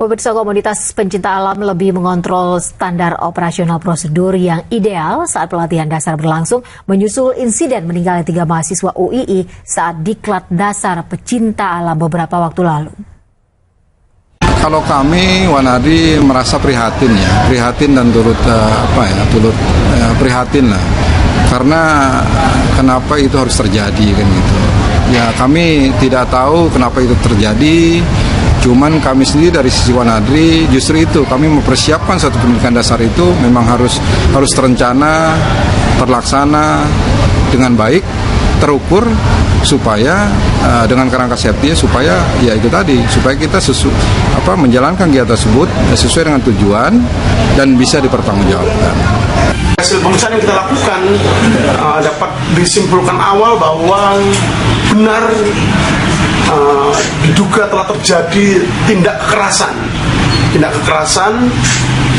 Pemirsa, komunitas pencinta alam lebih mengontrol standar operasional prosedur yang ideal saat pelatihan dasar berlangsung, menyusul insiden meninggalnya 3 mahasiswa UII saat diklat dasar pecinta alam beberapa waktu lalu. Kalau kami Wanadi merasa prihatin dan turut prihatin lah, karena kenapa itu harus terjadi kan gitu. Ya kami tidak tahu kenapa itu terjadi. Cuman kami sendiri dari sisi Wanadri justru itu kami mempersiapkan suatu pendidikan dasar itu memang harus terencana, terlaksana dengan baik, terukur supaya dengan kerangka safety supaya ya itu tadi supaya kita menjalankan kegiatan tersebut sesuai dengan tujuan dan bisa dipertanggungjawabkan. Hasil pemeriksaan yang kita lakukan dapat disimpulkan awal bahwa benar diduga telah terjadi tindak kekerasan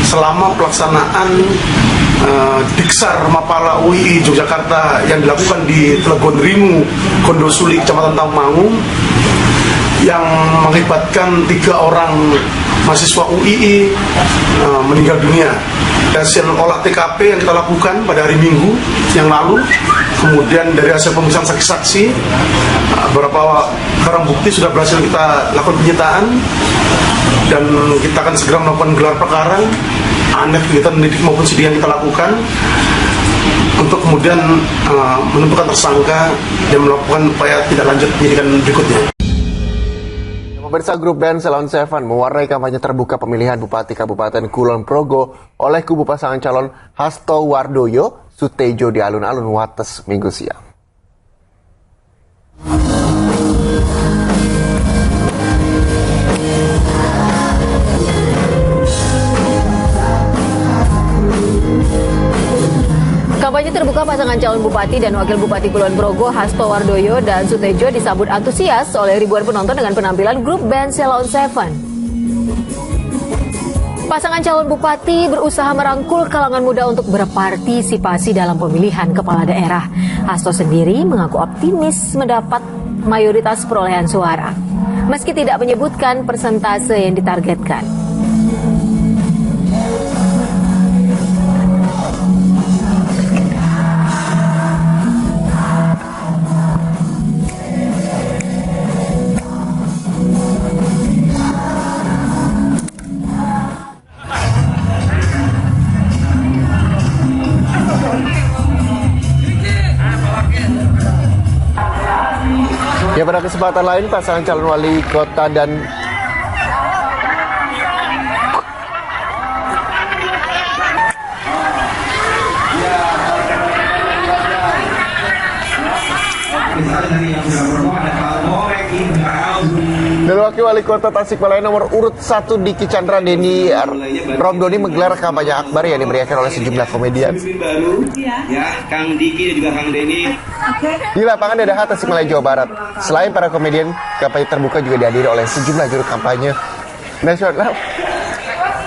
selama pelaksanaan Diksar Mapala UII Yogyakarta yang dilakukan di Telegon Rimu, Kondosuli, Kecamatan Taumangu, yang mengakibatkan 3 orang mahasiswa UII meninggal dunia. Hasil olah TKP yang kita lakukan pada hari Minggu yang lalu, kemudian dari hasil pemeriksaan saksi-saksi, beberapa barang bukti sudah berhasil kita lakukan penyitaan, dan kita akan segera melakukan gelar perkara anet kegiatan pendidik maupun studi yang kita lakukan untuk kemudian menentukan tersangka dan melakukan upaya tidak lanjut penyidikan berikutnya. Pemirsa, grup band Ceylon Seven mewarnai kampanye terbuka pemilihan Bupati Kabupaten Kulon Progo oleh kubu pasangan calon Hasto Wardoyo Sutejo di alun-alun Wates Minggu siang. Kampanye terbuka pasangan calon Bupati dan Wakil Bupati Kulon Progo Hasto Wardoyo dan Sutejo disambut antusias oleh ribuan penonton dengan penampilan grup band Ceylon Seven. Pasangan calon Bupati berusaha merangkul kalangan muda untuk berpartisipasi dalam pemilihan kepala daerah. Hasto sendiri mengaku optimis mendapat mayoritas perolehan suara, meski tidak menyebutkan persentase yang ditargetkan. Ya, pada kesempatan lain pasangan calon wali kota dan wakil wali kota Tasikmalaya nomor urut 1 Diki Chandra Denny Romdoni menggelar kampanye akbar yang dimeriahkan oleh sejumlah komedian. Ya, Kang Diki dan juga Kang Denny. Di lapangan Dadaha, Tasikmalaya, Jawa Barat. Selain para komedian, kampanye terbuka juga dihadiri oleh sejumlah juru kampanye nasional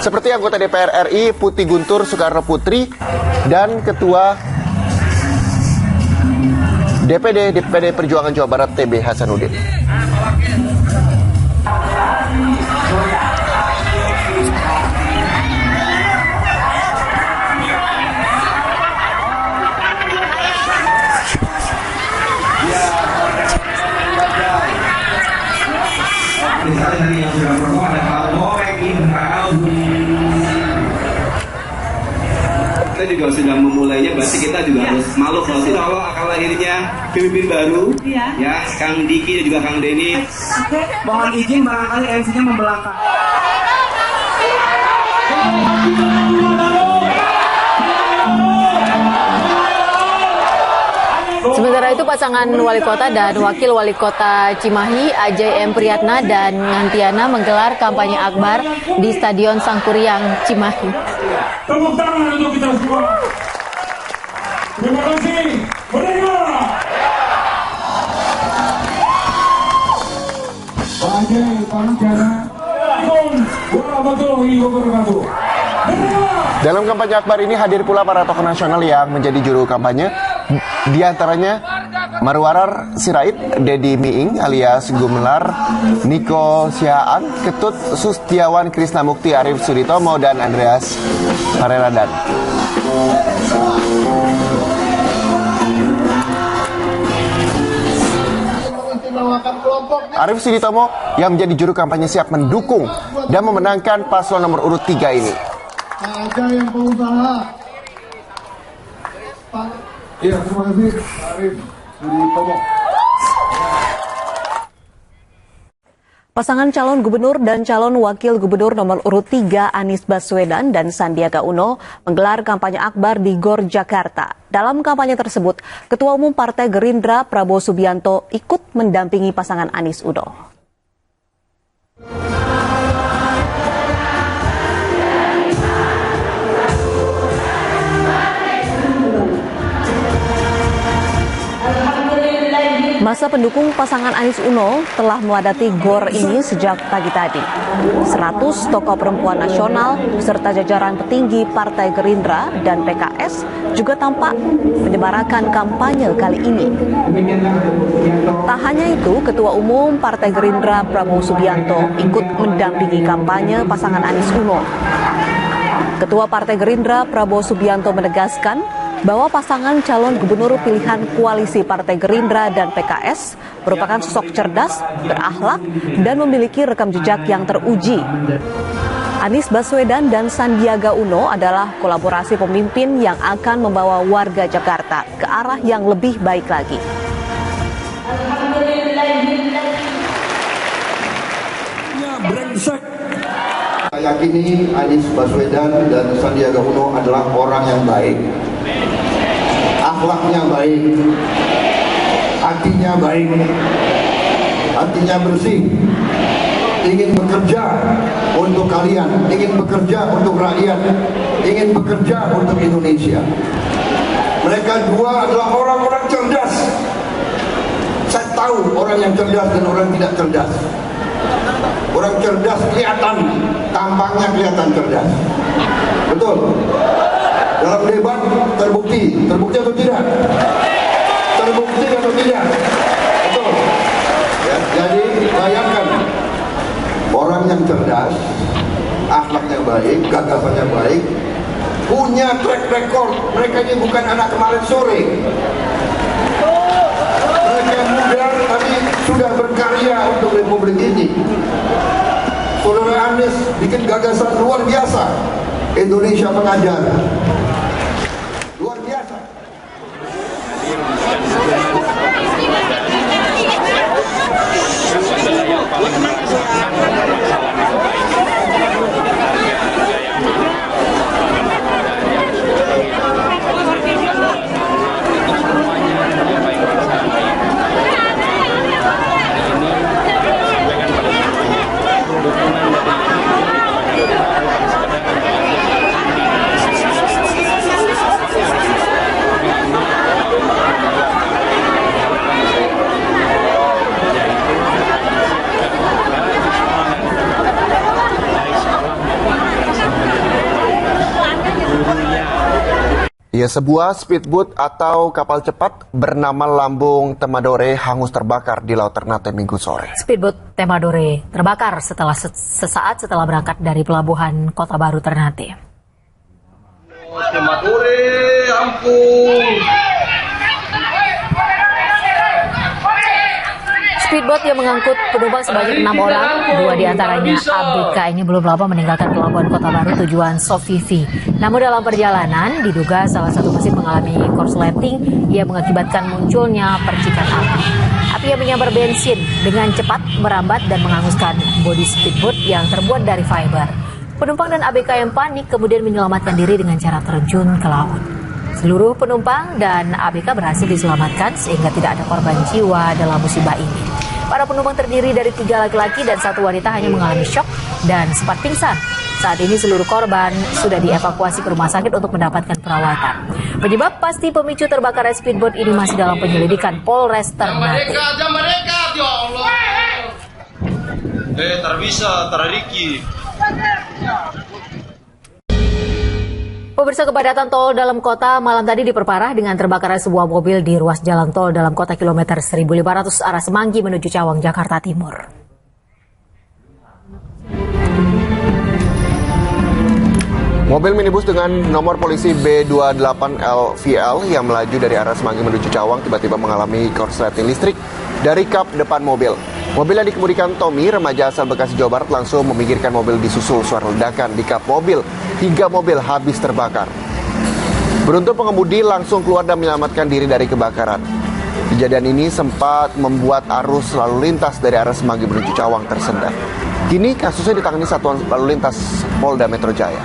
seperti anggota DPR RI Putih Guntur Soekarno Putri dan Ketua DPD Perjuangan Jawa Barat TB Hasanuddin. Kita juga sudah memulainya, berarti kita juga harus malu kalau akal lahirnya pemimpin baru, ya Kang Diki dan juga Kang Denny. Mohon izin barangkali MC-nya membelakang. Sementara itu pasangan wali kota dan wakil wali kota Cimahi Ajay M. Priyatna dan Ngantiana menggelar kampanye akbar di Stadion Sangkuriang Cimahi. Tepuk tangan untuk kita semua. Terima kasih. Berdeka. Ajay, Pak Ngantiana. Assalamualaikum warahmatullahi wabarakatuh. Dalam kampanye akbar ini hadir pula para tokoh nasional yang menjadi juru kampanye, di antaranya Marwarar Sirait, Dedi Miing alias Gumelar, Niko Sihaan, Ketut Sustiawan Krisnamukti, Arif Suditomo, dan Andreas Pareradan. Arif Suditomo yang menjadi juru kampanye siap mendukung dan memenangkan paslon nomor urut 3 ini. Ada yang pengusaha. Iya, terima kasih Arif Suditomo. Pasangan calon gubernur dan calon wakil gubernur nomor urut 3 Anies Baswedan dan Sandiaga Uno menggelar kampanye akbar di GOR Jakarta. Dalam kampanye tersebut, Ketua Umum Partai Gerindra Prabowo Subianto ikut mendampingi pasangan Anies Uno. Masa pendukung pasangan Anies Uno telah memadati GOR ini sejak pagi tadi. 100 tokoh perempuan nasional serta jajaran petinggi Partai Gerindra dan PKS juga tampak menyemarakan kampanye kali ini. Tak hanya itu, Ketua Umum Partai Gerindra Prabowo Subianto ikut mendampingi kampanye pasangan Anies Uno. Ketua Partai Gerindra Prabowo Subianto menegaskan bahwa pasangan calon gubernur pilihan koalisi Partai Gerindra dan PKS merupakan sosok cerdas, berakhlak, dan memiliki rekam jejak yang teruji. Anies Baswedan dan Sandiaga Uno adalah kolaborasi pemimpin yang akan membawa warga Jakarta ke arah yang lebih baik lagi. Saya yakini Anies Baswedan dan Sandiaga Uno adalah orang yang baik, akhlaknya baik, hatinya baik, hatinya bersih, ingin bekerja untuk kalian, ingin bekerja untuk rakyat, ingin bekerja untuk Indonesia. Mereka dua adalah orang-orang cerdas. Saya tahu orang yang cerdas dan orang yang tidak cerdas. Orang cerdas kelihatan, tampangnya kelihatan cerdas. Betul. Dalam debat terbukti atau tidak? Terbukti atau tidak? Betul. Ya, jadi bayangkan orang yang cerdas, akhlaknya baik, gagasannya baik, punya track record. Mereka ini bukan anak kemarin sore. Mereka muda tapi sudah berkarya untuk Republik ini. Saudara Anies bikin gagasan luar biasa. Indonesia mengajar. Luar biasa. Ya, sebuah speedboat atau kapal cepat bernama Lambung Temadore hangus terbakar di Laut Ternate Minggu sore. Speedboat Temadore terbakar sesaat setelah berangkat dari pelabuhan Kota Baru Ternate. Temadore, ampun. Speedboat yang mengangkut penumpang sebanyak 6 orang, 2 diantaranya ABK ini belum lama meninggalkan pelabuhan Kota Baru tujuan Sofifi. Namun dalam perjalanan diduga salah satu mesin mengalami korsleting yang mengakibatkan munculnya percikan api. Api yang menyambar bensin dengan cepat merambat dan menghanguskan bodi speedboat yang terbuat dari fiber. Penumpang dan ABK yang panik kemudian menyelamatkan diri dengan cara terjun ke laut. Seluruh penumpang dan ABK berhasil diselamatkan sehingga tidak ada korban jiwa dalam musibah ini. Para penumpang terdiri dari 3 laki-laki dan 1 wanita hanya mengalami syok dan sempat pingsan. Saat ini seluruh korban sudah dievakuasi ke rumah sakit untuk mendapatkan perawatan. Penyebab pasti pemicu terbakarnya speedboat ini masih dalam penyelidikan Polres Ternate. Mereka, ya Allah. Terbisa, terriki. Pemirsa, kepadatan tol dalam kota malam tadi diperparah dengan terbakarnya sebuah mobil di ruas jalan tol dalam kota kilometer 1500 arah Semanggi menuju Cawang, Jakarta Timur. Mobil minibus dengan nomor polisi B28LVL yang melaju dari arah Semanggi menuju Cawang tiba-tiba mengalami korsleting listrik dari kap depan mobil. Mobil yang dikemudikan Tommy, remaja asal Bekasi, Jawa Barat, langsung meminggirkan mobil disusul suara ledakan di kap mobil hingga mobil habis terbakar. Beruntung pengemudi langsung keluar dan menyelamatkan diri dari kebakaran. Kejadian ini sempat membuat arus lalu lintas dari arah Semanggi menuju Cawang tersendat. Kini kasusnya ditangani Satuan Lalu Lintas Polda Metro Jaya.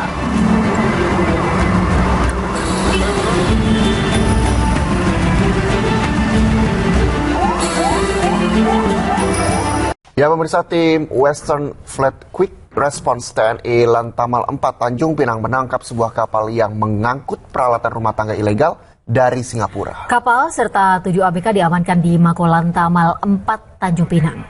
Ya, pemirsa, tim Western Fleet Quick Response TNI Lantamal 4 Tanjung Pinang menangkap sebuah kapal yang mengangkut peralatan rumah tangga ilegal dari Singapura. Kapal serta 7 ABK diamankan di Mako Lantamal 4 Tanjung Pinang.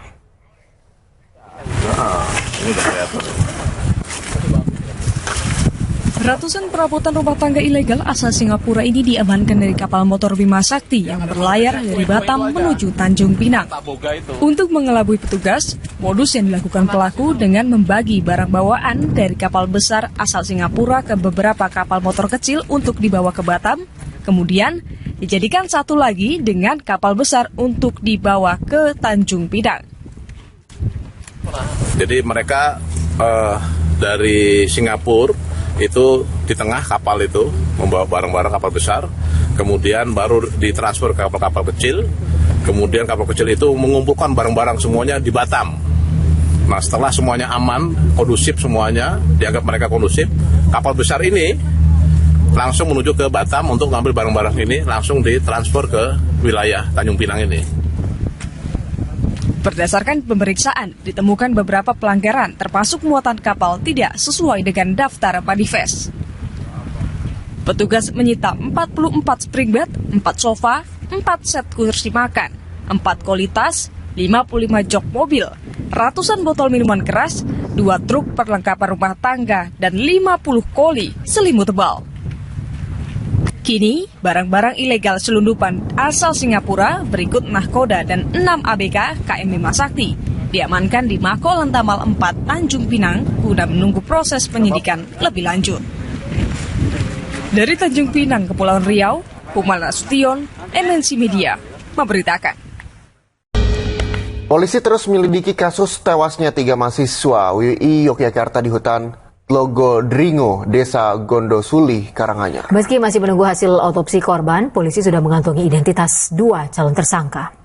Ratusan perabotan rumah tangga ilegal asal Singapura ini diamankan dari kapal motor Bima Sakti yang berlayar dari Batam menuju Tanjung Pinang. Untuk mengelabui petugas, modus yang dilakukan pelaku dengan membagi barang bawaan dari kapal besar asal Singapura ke beberapa kapal motor kecil untuk dibawa ke Batam, kemudian dijadikan satu lagi dengan kapal besar untuk dibawa ke Tanjung Pinang. Jadi mereka dari Singapura itu di tengah kapal itu membawa barang-barang kapal besar, kemudian baru ditransfer ke kapal-kapal kecil, kemudian kapal kecil itu mengumpulkan barang-barang semuanya di Batam. Nah, setelah semuanya aman, kondusif semuanya, dianggap mereka kondusif, kapal besar ini langsung menuju ke Batam untuk mengambil barang-barang ini, langsung ditransfer ke wilayah Tanjung Pinang ini. Berdasarkan pemeriksaan, ditemukan beberapa pelanggaran termasuk muatan kapal tidak sesuai dengan daftar manifest. Petugas menyita 44 spring bed, 4 sofa, 4 set kursi makan, 4 koli tas, 55 jok mobil, ratusan botol minuman keras, 2 truk perlengkapan rumah tangga, dan 50 koli selimut tebal. Kini, barang-barang ilegal selundupan asal Singapura berikut nahkoda dan 6 ABK KM Bima Sakti diamankan di Mako Lantamal 4 Tanjung Pinang guna menunggu proses penyidikan lebih lanjut. Dari Tanjung Pinang, Kepulauan Riau, Humal Nasution, MNC Media, memberitakan. Polisi terus menyelidiki kasus tewasnya 3 mahasiswa UI Yogyakarta di hutan Tlogodringo, Desa Gondosuli, Karanganyar. Meski masih menunggu hasil otopsi korban, polisi sudah mengantongi identitas 2 calon tersangka.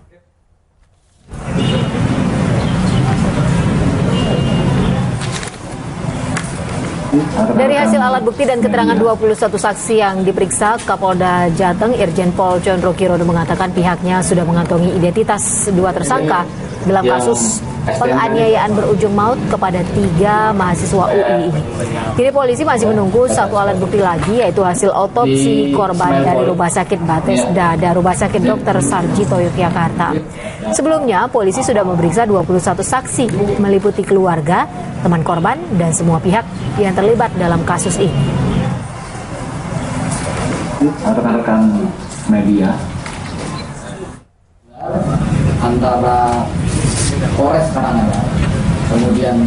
Dari hasil alat bukti dan keterangan 21 saksi yang diperiksa, Kapolda Jateng Irjen Pol Condro Kirodo mengatakan pihaknya sudah mengantongi identitas 2 tersangka dalam kasus penganiayaan berujung maut kepada 3 mahasiswa UI ini. Kini polisi masih menunggu 1 alat bukti lagi, yaitu hasil otopsi korban dari Rumah Sakit Bethesda dan Rumah Sakit Dr. Sarjito Yogyakarta. Sebelumnya, polisi sudah memeriksa 21 saksi, meliputi keluarga, teman korban, dan semua pihak yang terlibat dalam kasus ini. Rekan-rekan media, antara Polres Karanganyar, kemudian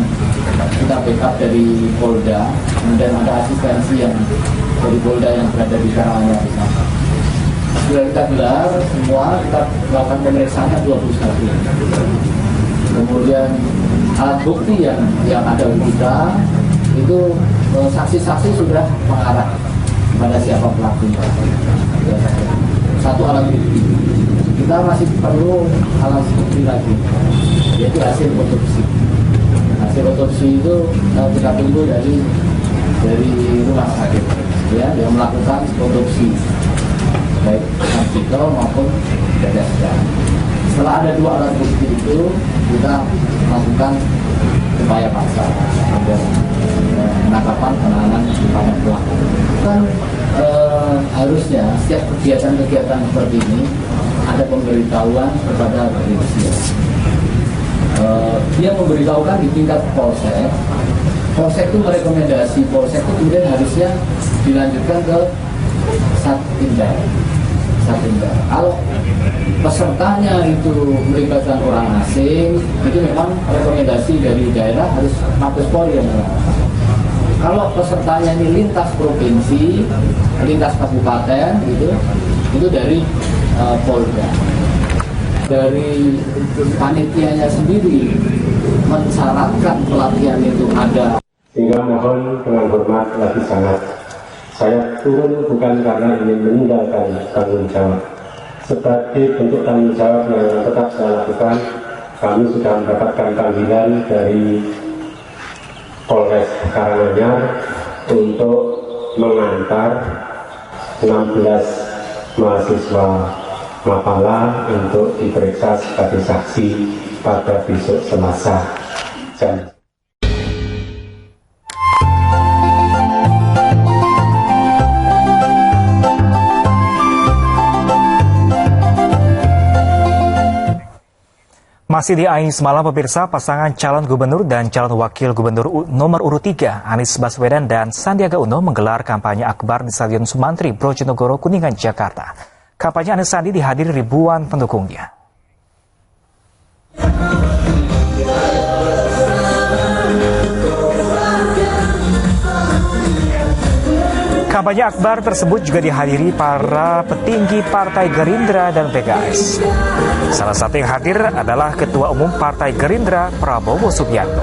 kita backup dari Polda, kemudian ada asistensi yang dari Polda yang berada di Karanganyar di sana. Sudah kita gelar semua, kita lakukan pemeriksaannya 21. Kemudian alat bukti yang ada di kita itu saksi-saksi sudah mengarah kepada siapa pelakunya. 1 alat bukti. Kita masih perlu alat bukti lagi, yaitu hasil otopsi. Hasil otopsi itu kita tunggu dari rumah sakit, ya, yang melakukan otopsi baik Sarjito maupun Bethesda. Setelah ada 2 alat bukti itu, kita lakukan upaya paksa dan penangkapan penahanan kepada pelaku. Kan harusnya setiap kegiatan-kegiatan seperti ini ada pemberitahuan kepada polisi. Dia memberitahukan di tingkat polsek. Polsek itu merekomendasi, polsek itu kemudian harusnya dilanjutkan ke Satinda. Kalau pesertanya itu melibatkan orang asing, itu memang rekomendasi dari daerah harus Mabes Polri yang melakukan. Kalau pesertanya ini lintas provinsi, lintas kabupaten, gitu, itu dari Polda. Dari panitianya sendiri mensyaratkan pelatihan itu ada. Sehingga mohon dengan hormat lagi sangat, saya turun bukan karena ingin meninggalkan tanggung jawab. Sebagai bentuk tanggung jawab yang tetap saya lakukan, kami sudah mendapatkan panggilan dari Polres Karanganyar untuk mengantar 16 mahasiswa Mapala untuk diperiksa sebagai saksi pada besok Selasa jam. Masih di AIN semalam, pemirsa, pasangan calon gubernur dan calon wakil gubernur nomor urut 3, Anies Baswedan dan Sandiaga Uno menggelar kampanye akbar di Stadion Sumantri, Brojonegoro, Kuningan, Jakarta. Kampanye Anies Sandi dihadiri ribuan pendukungnya. Kampanye akbar tersebut juga dihadiri para petinggi Partai Gerindra dan PKS. Salah satu yang hadir adalah Ketua Umum Partai Gerindra, Prabowo Subianto.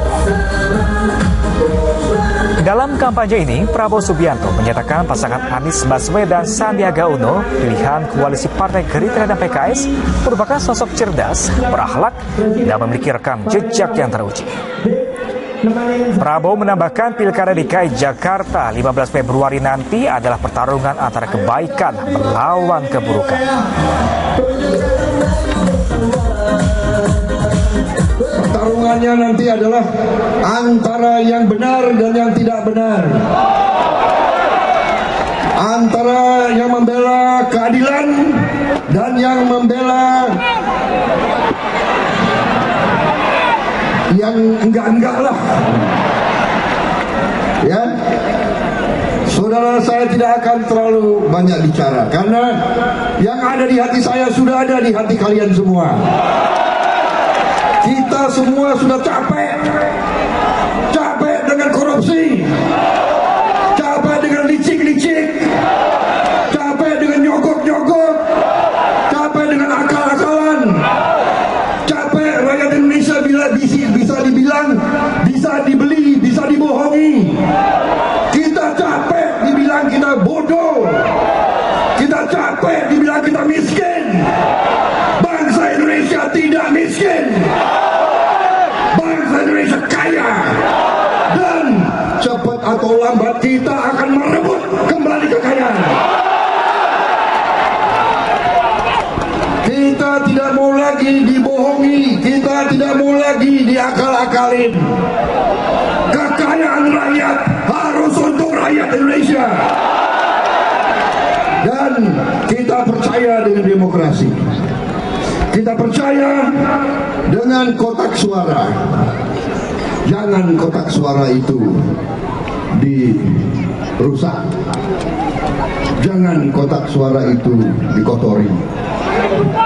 Dalam kampanye ini, Prabowo Subianto menyatakan pasangan Anies Baswedan dan Sandiaga Uno, pilihan koalisi Partai Gerindra dan PKS, merupakan sosok cerdas, berakhlak, dan memiliki rekam jejak yang teruji. Prabowo menambahkan Pilkada DKI Jakarta 15 Februari nanti adalah pertarungan antara kebaikan melawan keburukan. Pertarungannya nanti adalah antara yang benar dan yang tidak benar, antara yang membela keadilan dan yang membela yang enggak-enggak lah. Ya, saudara, saya tidak akan terlalu banyak bicara karena yang ada di hati saya sudah ada di hati kalian semua. Kita semua sudah capek dengan korupsi, capek dengan licik-licik, capek dengan nyogok-nyogok, capek dengan akal-akalan, capek rakyat Indonesia bisa dibilang bisa dibeli, bisa dibohongi. Kita capek dibilang kita bodoh, kita capek dibilang kita miskin. Bangsa Indonesia tidak miskin, bangsa Indonesia kaya, dan cepat atau lambat kita akan merebut kembali kekayaan. Kita tidak mau lagi dibohongi, kita tidak mau lagi diakal-akalin. Kekayaan rakyat harus untuk rakyat Indonesia. Dan kita percaya dengan demokrasi. Kita percaya dengan kotak suara. Jangan kotak suara itu dirusak. Jangan kotak suara itu dikotori.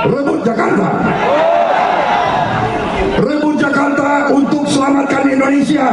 Rebut Jakarta. Rebut Jakarta untuk selamatkan Indonesia.